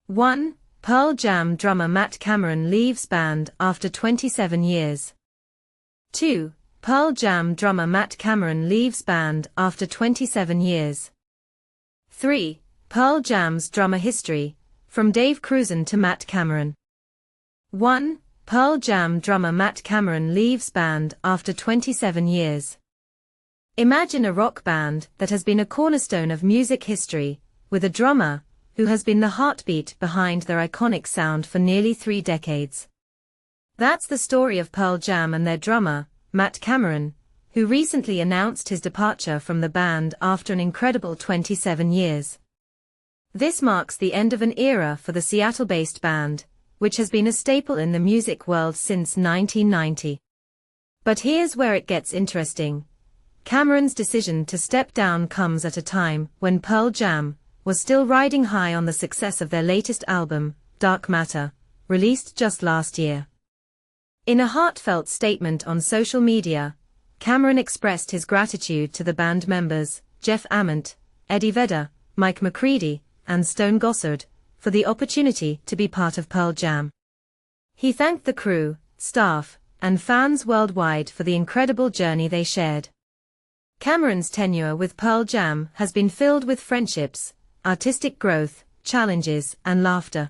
1. Pearl Jam drummer Matt Cameron leaves band after 27 years. 2. Pearl Jam drummer Matt Cameron leaves band after 27 years. 3. Pearl Jam's drummer history, from Dave Krusen to Matt Cameron. 1. Pearl Jam drummer Matt Cameron leaves band after 27 years. Imagine a rock band that has been a cornerstone of music history, with a drummer who has been the heartbeat behind their iconic sound for nearly 3 decades. That's the story of Pearl Jam and their drummer, Matt Cameron, who recently announced his departure from the band after an incredible 27 years. This marks the end of an era for the Seattle-based band, which has been a staple in the music world since 1990. But here's where it gets interesting. Cameron's decision to step down comes at a time when Pearl Jam was still riding high on the success of their latest album, Dark Matter, released just last year. In a heartfelt statement on social media, Cameron expressed his gratitude to the band members, Jeff Ament, Eddie Vedder, Mike McCready, and Stone Gossard, for the opportunity to be part of Pearl Jam. He thanked the crew, staff, and fans worldwide for the incredible journey they shared. Cameron's tenure with Pearl Jam has been filled with friendships, artistic growth, challenges, and laughter.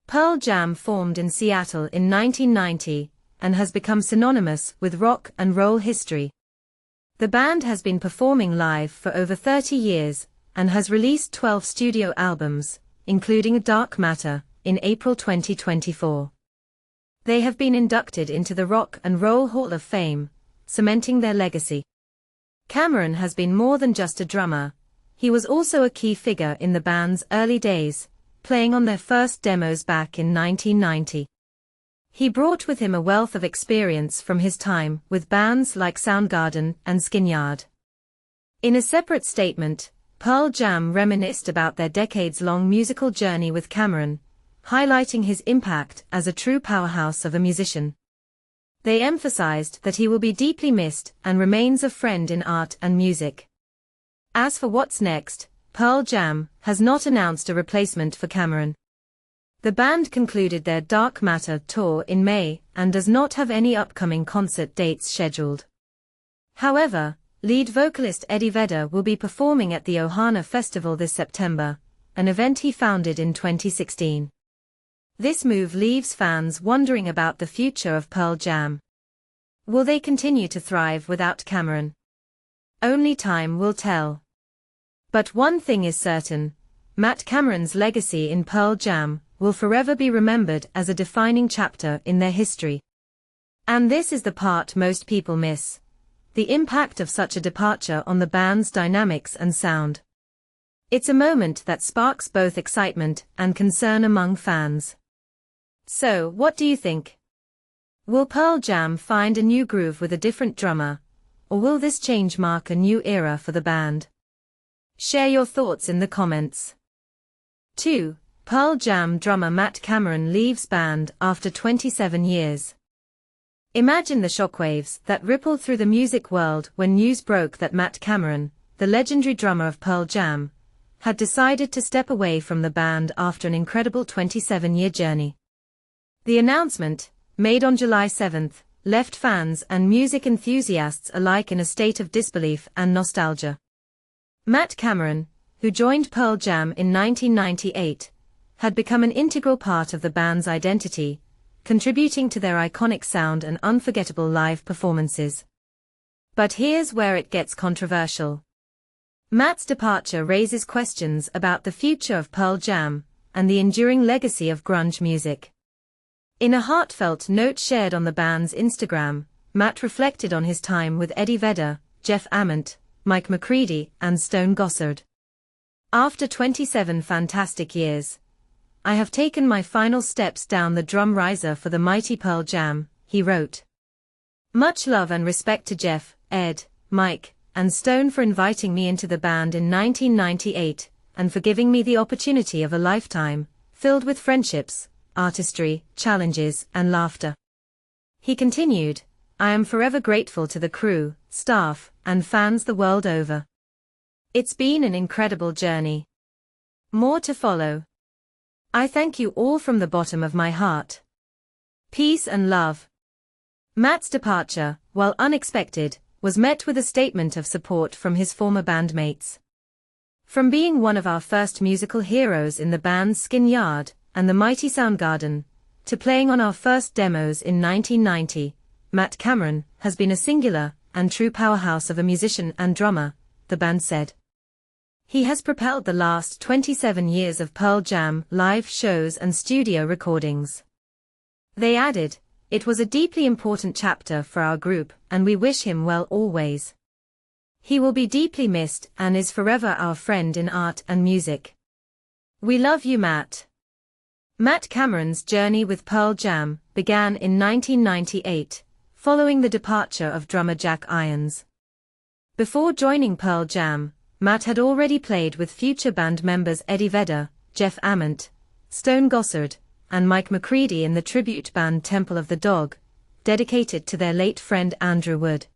Pearl Jam formed in Seattle in 1990 and has become synonymous with rock and roll history. The band has been performing live for over 30 years and has released 12 studio albums, including Dark Matter, in April 2024. They have been inducted into the Rock and Roll Hall of Fame, cementing their legacy. Cameron has been more than just a drummer. He was also a key figure in the band's early days, playing on their first demos back in 1990. He brought with him a wealth of experience from his time with bands like Soundgarden and Skinyard. In a separate statement, Pearl Jam reminisced about their decades-long musical journey with Cameron, highlighting his impact as a true powerhouse of a musician. They emphasized that he will be deeply missed and remains a friend in art and music. As for what's next, Pearl Jam has not announced a replacement for Cameron. The band concluded their Dark Matter tour in May and does not have any upcoming concert dates scheduled. However, lead vocalist Eddie Vedder will be performing at the Ohana Festival this September, an event he founded in 2016. This move leaves fans wondering about the future of Pearl Jam. Will they continue to thrive without Cameron? Only time will tell. But one thing is certain, Matt Cameron's legacy in Pearl Jam will forever be remembered as a defining chapter in their history. And this is the part most people miss: the impact of such a departure on the band's dynamics and sound. It's a moment that sparks both excitement and concern among fans. So, what do you think? Will Pearl Jam find a new groove with a different drummer, or will this change mark a new era for the band? Share your thoughts in the comments. 2. Pearl Jam drummer Matt Cameron leaves band after 27 years. Imagine the shockwaves that rippled through the music world when news broke that Matt Cameron, the legendary drummer of Pearl Jam, had decided to step away from the band after an incredible 27-year journey. The announcement, made on July 7, left fans and music enthusiasts alike in a state of disbelief and nostalgia. Matt Cameron, who joined Pearl Jam in 1998, had become an integral part of the band's identity, contributing to their iconic sound and unforgettable live performances. But here's where it gets controversial. Matt's departure raises questions about the future of Pearl Jam and the enduring legacy of grunge music. In a heartfelt note shared on the band's Instagram, Matt reflected on his time with Eddie Vedder, Jeff Ament, Mike McCready, and Stone Gossard. After 27 fantastic years, I have taken my final steps down the drum riser for the mighty Pearl Jam, he wrote. Much love and respect to Jeff, Ed, Mike, and Stone for inviting me into the band in 1998, and for giving me the opportunity of a lifetime, filled with friendships, artistry, challenges, and laughter. He continued, I am forever grateful to the crew, staff, and fans the world over. It's been an incredible journey. More to follow. I thank you all from the bottom of my heart. Peace and love. Matt's departure, while unexpected, was met with a statement of support from his former bandmates. From being one of our first musical heroes in the band's Skin Yard and the mighty Soundgarden, to playing on our first demos in 1990, Matt Cameron has been a singular and true powerhouse of a musician and drummer, the band said. He has propelled the last 27 years of Pearl Jam live shows and studio recordings. They added, "It was a deeply important chapter for our group and we wish him well always. He will be deeply missed and is forever our friend in art and music. We love you, Matt." Matt Cameron's journey with Pearl Jam began in 1998, following the departure of drummer Jack Irons. Before joining Pearl Jam, Matt had already played with future band members Eddie Vedder, Jeff Ament, Stone Gossard, and Mike McCready in the tribute band Temple of the Dog, dedicated to their late friend Andrew Wood.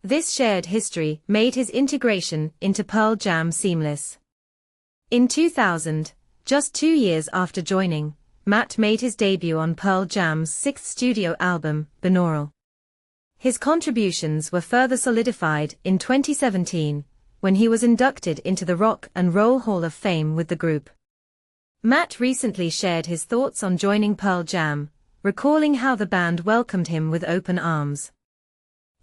This shared history made his integration into Pearl Jam seamless. In 2000, just 2 years after joining, Matt made his debut on Pearl Jam's 6th studio album, Binaural. His contributions were further solidified in 2017, when he was inducted into the Rock and Roll Hall of Fame with the group. Matt recently shared his thoughts on joining Pearl Jam, recalling how the band welcomed him with open arms.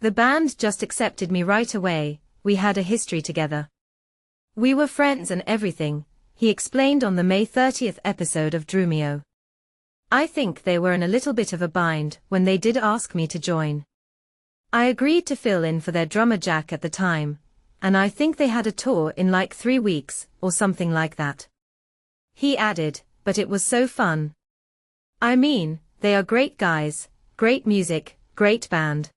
"The band just accepted me right away, we had a history together. We were friends and everything," he explained on the May 30th episode of Drumeo. "I think they were in a little bit of a bind when they did ask me to join. I agreed to fill in for their drummer Jack at the time, and I think they had a tour in like 3 weeks, or something like that." He added, "But it was so fun. I mean, they are great guys, great music, great band.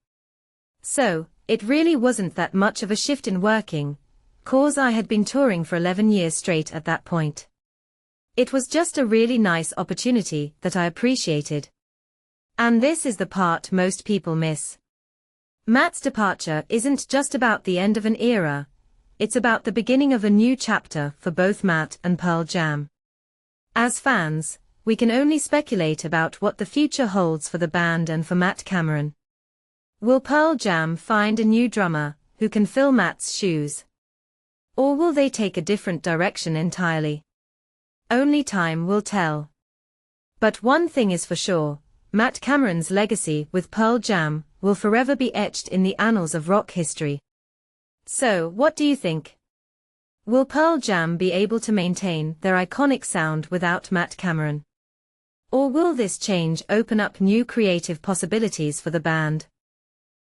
So, it really wasn't that much of a shift in working, 'cause I had been touring for 11 years straight at that point. It was just a really nice opportunity that I appreciated. And this is the part most people miss." Matt's departure isn't just about the end of an era, it's about the beginning of a new chapter for both Matt and Pearl Jam. As fans, we can only speculate about what the future holds for the band and for Matt Cameron. Will Pearl Jam find a new drummer who can fill Matt's shoes? Or will they take a different direction entirely? Only time will tell. But one thing is for sure, Matt Cameron's legacy with Pearl Jam will forever be etched in the annals of rock history. So, what do you think? Will Pearl Jam be able to maintain their iconic sound without Matt Cameron? Or will this change open up new creative possibilities for the band?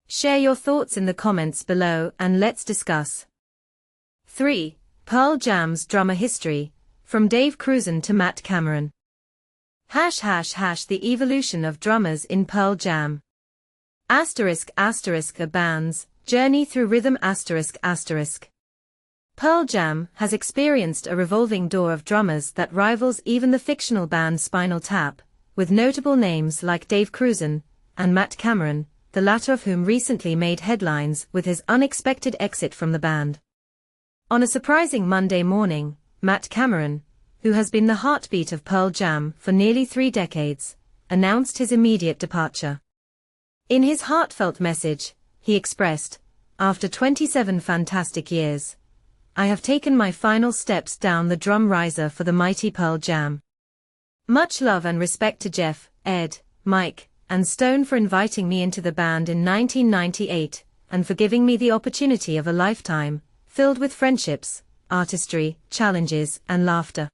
Share your thoughts in the comments below and let's discuss. 3. Pearl Jam's drummer history, from Dave Krusen to Matt Cameron. ### The evolution of drummers in Pearl Jam. **** A band's journey through rhythm ****. Pearl Jam has experienced a revolving door of drummers that rivals even the fictional band Spinal Tap, with notable names like Dave Krusen and Matt Cameron, the latter of whom recently made headlines with his unexpected exit from the band. On a surprising Monday morning, Matt Cameron, who has been the heartbeat of Pearl Jam for nearly 3 decades, announced his immediate departure. In his heartfelt message, he expressed, "After 27 fantastic years, I have taken my final steps down the drum riser for the mighty Pearl Jam. Much love and respect to Jeff, Ed, Mike, and Stone for inviting me into the band in 1998, and for giving me the opportunity of a lifetime, filled with friendships, artistry, challenges, and laughter.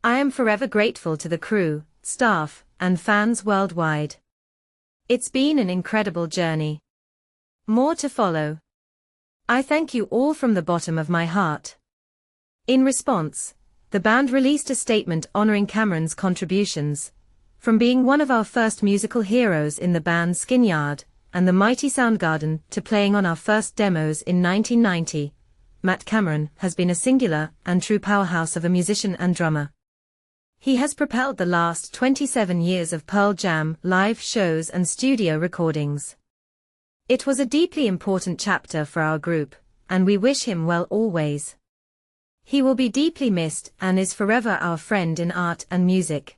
I am forever grateful to the crew, staff, and fans worldwide. It's been an incredible journey. More to follow. I thank you all from the bottom of my heart." In response, the band released a statement honoring Cameron's contributions, from being one of our first musical heroes in the band's Skin Yard and the mighty Soundgarden to playing on our first demos in 1990. Matt Cameron has been a singular and true powerhouse of a musician and drummer. He has propelled the last 27 years of Pearl Jam live shows and studio recordings. It was a deeply important chapter for our group, and we wish him well always. He will be deeply missed and is forever our friend in art and music.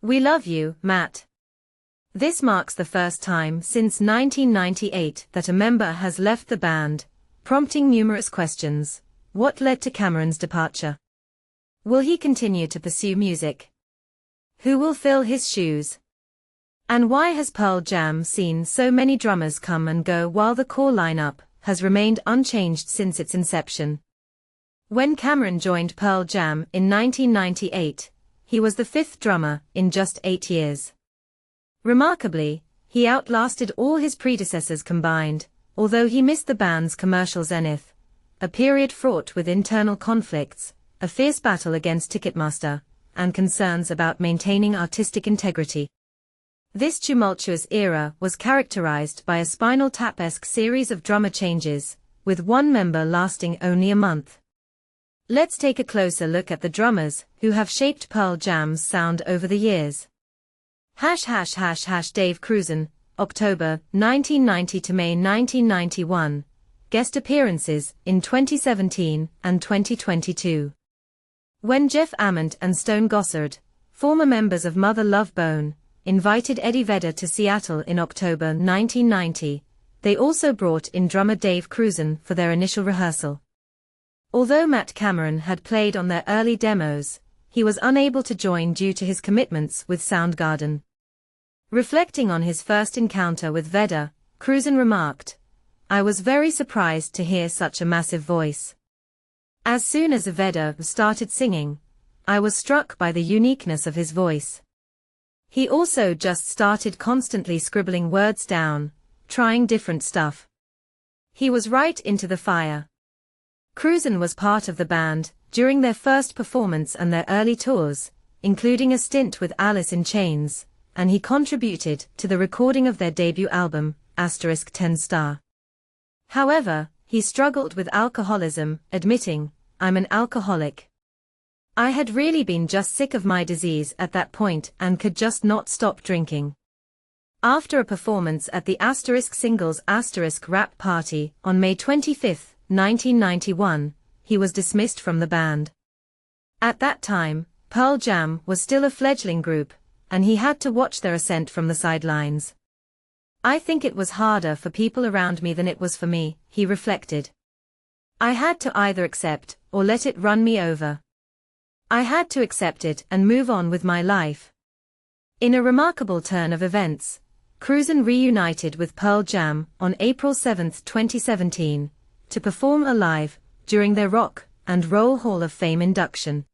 We love you, Matt. This marks the first time since 1998 that a member has left the band, prompting numerous questions. What led to Cameron's departure? Will he continue to pursue music? Who will fill his shoes? And why has Pearl Jam seen so many drummers come and go while the core lineup has remained unchanged since its inception? When Cameron joined Pearl Jam in 1998, he was the fifth drummer in just 8 years. Remarkably, he outlasted all his predecessors combined, although he missed the band's commercial zenith, a period fraught with internal conflicts, a fierce battle against Ticketmaster, and concerns about maintaining artistic integrity. This tumultuous era was characterized by a Spinal Tap-esque series of drummer changes, with one member lasting only a month. Let's take a closer look at the drummers who have shaped Pearl Jam's sound over the years. Dave Krusen, October 1990 to May 1991. Guest appearances in 2017 and 2022. When Jeff Ament and Stone Gossard, former members of Mother Love Bone, invited Eddie Vedder to Seattle in October 1990, they also brought in drummer Dave Krusen for their initial rehearsal. Although Matt Cameron had played on their early demos, he was unable to join due to his commitments with Soundgarden. Reflecting on his first encounter with Vedder, Krusen remarked, "I was very surprised to hear such a massive voice. As soon as Vedder started singing, I was struck by the uniqueness of his voice. He also just started constantly scribbling words down, trying different stuff. He was right into the fire." Krusen was part of the band during their first performance and their early tours, including a stint with Alice in Chains, and he contributed to the recording of their debut album, *10 Star. However, he struggled with alcoholism, admitting, "I'm an alcoholic. I had really been just sick of my disease at that point and could just not stop drinking." After a performance at the *Singles Rap Party on May 25, 1991, he was dismissed from the band. At that time, Pearl Jam was still a fledgling group, and he had to watch their ascent from the sidelines. "I think it was harder for people around me than it was for me," he reflected. "I had to either accept or let it run me over. I had to accept it and move on with my life." In a remarkable turn of events, Krusen reunited with Pearl Jam on April 7, 2017, to perform live during their Rock and Roll Hall of Fame induction.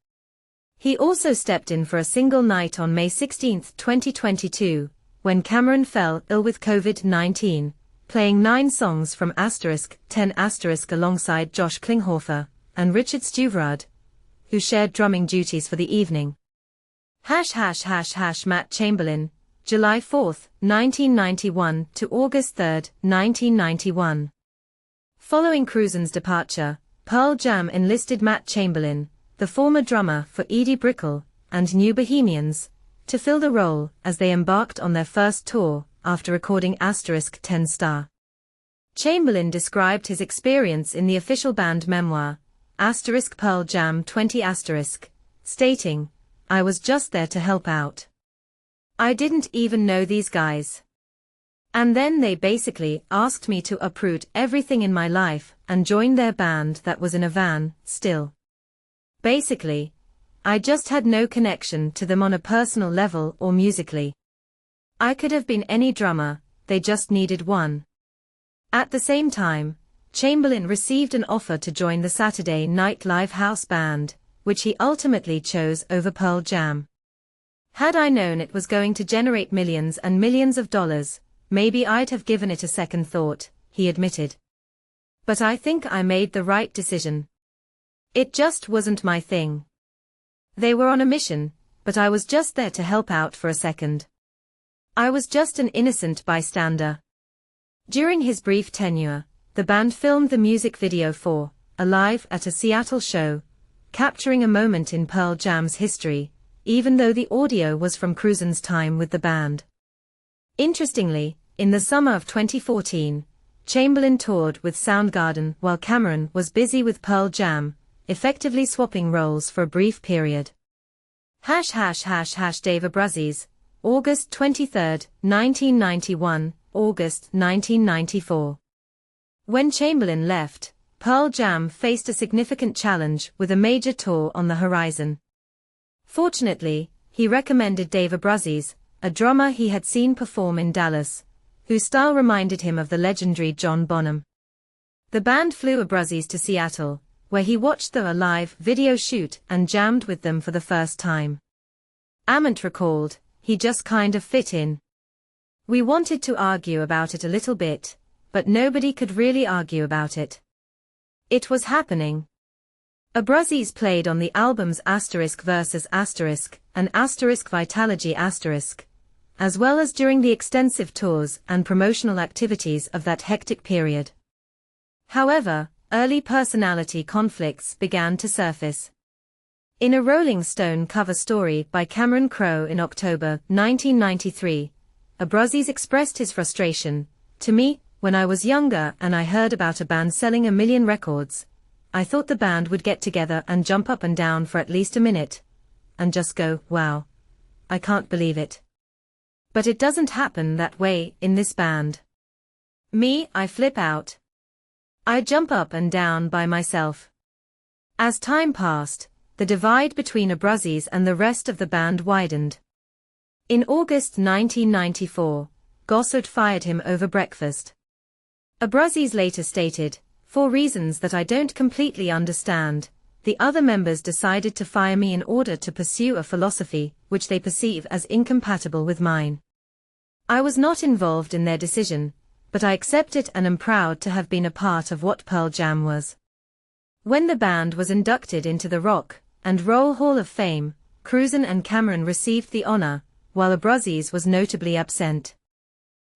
He also stepped in for a single night on May 16, 2022, when Cameron fell ill with COVID-19, playing 9 songs from *10* alongside Josh Klinghoffer and Richard Stuvrad, who shared drumming duties for the evening. Matt Chamberlain, July 4, 1991 to August 3, 1991. Following Krusen's departure, Pearl Jam enlisted Matt Chamberlain, the former drummer for Edie Brickell and New Bohemians, to fill the role as they embarked on their first tour after recording *10 Star. Chamberlain described his experience in the official band memoir, *Pearl Jam 20*, stating, "I was just there to help out. I didn't even know these guys. And then they basically asked me to uproot everything in my life and join their band that was in a van, still. Basically, I just had no connection to them on a personal level or musically. I could have been any drummer, they just needed one." At the same time, Chamberlain received an offer to join the Saturday Night Live house band, which he ultimately chose over Pearl Jam. "Had I known it was going to generate millions and millions of dollars, maybe I'd have given it a second thought," he admitted. "But I think I made the right decision. It just wasn't my thing. They were on a mission, but I was just there to help out for a second. I was just an innocent bystander." During his brief tenure, the band filmed the music video for "Alive" at a Seattle show, capturing a moment in Pearl Jam's history, even though the audio was from Krusen's time with the band. Interestingly, in the summer of 2014, Chamberlain toured with Soundgarden while Cameron was busy with Pearl Jam, effectively swapping roles for a brief period. Dave Abbruzzes, August 23, 1991, August 1994. When Chamberlain left, Pearl Jam faced a significant challenge with a major tour on the horizon. Fortunately, he recommended Dave Abbruzzes, a drummer he had seen perform in Dallas, whose style reminded him of the legendary John Bonham. The band flew Abbruzzes to Seattle, where he watched the live video shoot and jammed with them for the first time. Ament recalled, "He just kind of fit in. We wanted to argue about it a little bit, but nobody could really argue about it. It was happening." Abbruzzes played on the albums *versus* and *Vitalogy*, as well as during the extensive tours and promotional activities of that hectic period. However, early personality conflicts began to surface. In a Rolling Stone cover story by Cameron Crowe in October 1993, Abbruzzes expressed his frustration, "To me, when I was younger and I heard about a band selling 1 million records, I thought the band would get together and jump up and down for at least a minute, and just go, wow, I can't believe it. But it doesn't happen that way in this band. Me, I flip out. I jump up and down by myself." As time passed, the divide between Abbruzzes and the rest of the band widened. In August 1994, Gossard fired him over breakfast. Abbruzzes later stated, "For reasons that I don't completely understand, the other members decided to fire me in order to pursue a philosophy which they perceive as incompatible with mine. I was not involved in their decision, but I accept it and am proud to have been a part of what Pearl Jam was." When the band was inducted into the Rock and Roll Hall of Fame, Krusen and Cameron received the honor, while Abbruzzes was notably absent.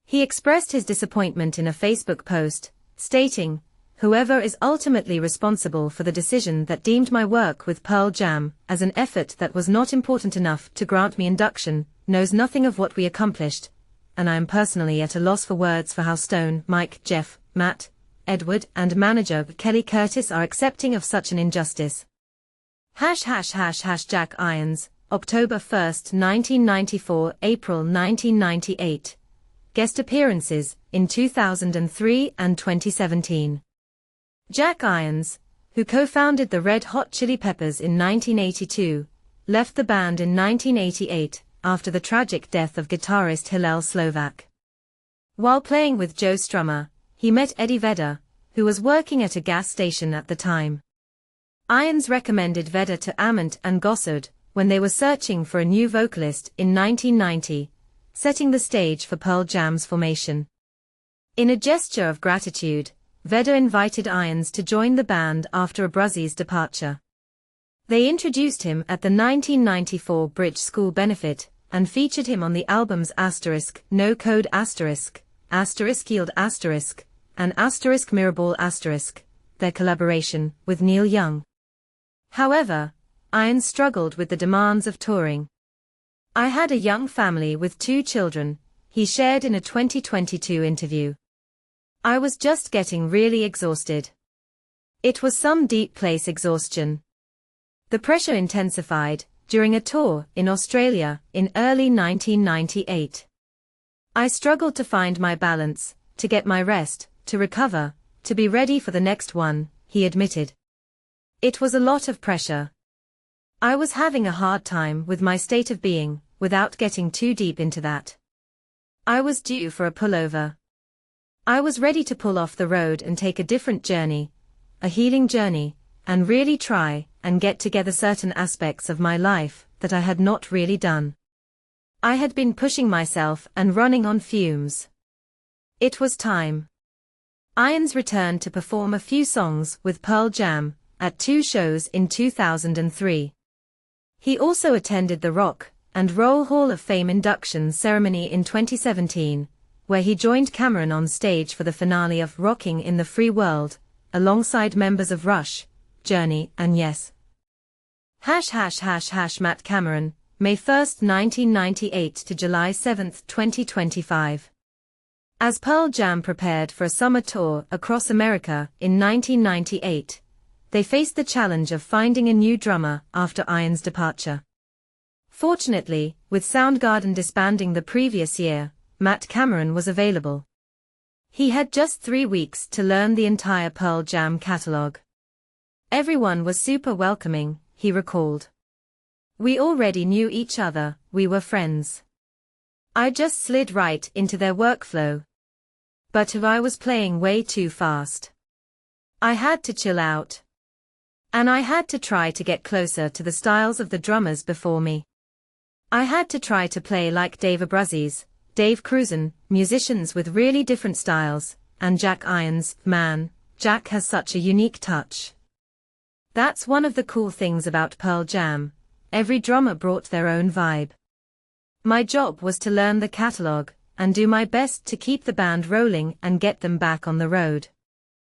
He expressed his disappointment in a Facebook post, stating, "Whoever is ultimately responsible for the decision that deemed my work with Pearl Jam as an effort that was not important enough to grant me induction, knows nothing of what we accomplished, and I am personally at a loss for words for how Stone, Mike, Jeff, Matt, Edward, and manager Kelly Curtis are accepting of such an injustice." Jack Irons, October 1, 1994, April 1998. Guest appearances, in 2003 and 2017. Jack Irons, who co-founded the Red Hot Chili Peppers in 1982, left the band in 1988, after the tragic death of guitarist Hillel Slovak. While playing with Joe Strummer, he met Eddie Vedder, who was working at a gas station at the time. Irons recommended Vedder to Ament and Gossard when they were searching for a new vocalist in 1990, setting the stage for Pearl Jam's formation. In a gesture of gratitude, Vedder invited Irons to join the band after Abbruzzes' departure. They introduced him at the 1994 Bridge School benefit, and featured him on the albums No Code Yield and Mirrorball their collaboration with Neil Young. However, Irons struggled with the demands of touring. "I had a young family with 2 children," he shared in a 2022 interview. "I was just getting really exhausted. It was some deep place exhaustion." The pressure intensified during a tour in Australia in early 1998. "I struggled to find my balance, to get my rest, to recover, to be ready for the next one," he admitted. "It was a lot of pressure. I was having a hard time with my state of being, without getting too deep into that. I was due for a pullover. I was ready to pull off the road and take a different journey, a healing journey, and really try and get together certain aspects of my life that I had not really done. I had been pushing myself and running on fumes. It was time." Irons returned to perform a few songs with Pearl Jam at 2 shows in 2003. He also attended the Rock and Roll Hall of Fame induction ceremony in 2017, where he joined Cameron on stage for the finale of Rocking in the Free World, alongside members of Rush, Journey, and Yes. Matt Cameron, May 1, 1998 to July 7, 2025. As Pearl Jam prepared for a summer tour across America in 1998, they faced the challenge of finding a new drummer after Iron's departure. Fortunately, with Soundgarden disbanding the previous year, Matt Cameron was available. He had just 3 weeks to learn the entire Pearl Jam catalog. Everyone was super welcoming, he recalled. We already knew each other, we were friends. I just slid right into their workflow. But I was playing way too fast. I had to chill out. And I had to try to get closer to the styles of the drummers before me. I had to try to play like Dave Abruzzes, Dave Krusen, musicians with really different styles, and Jack Irons. Man, Jack has such a unique touch. That's one of the cool things about Pearl Jam. Every drummer brought their own vibe. My job was to learn the catalog, and do my best to keep the band rolling and get them back on the road.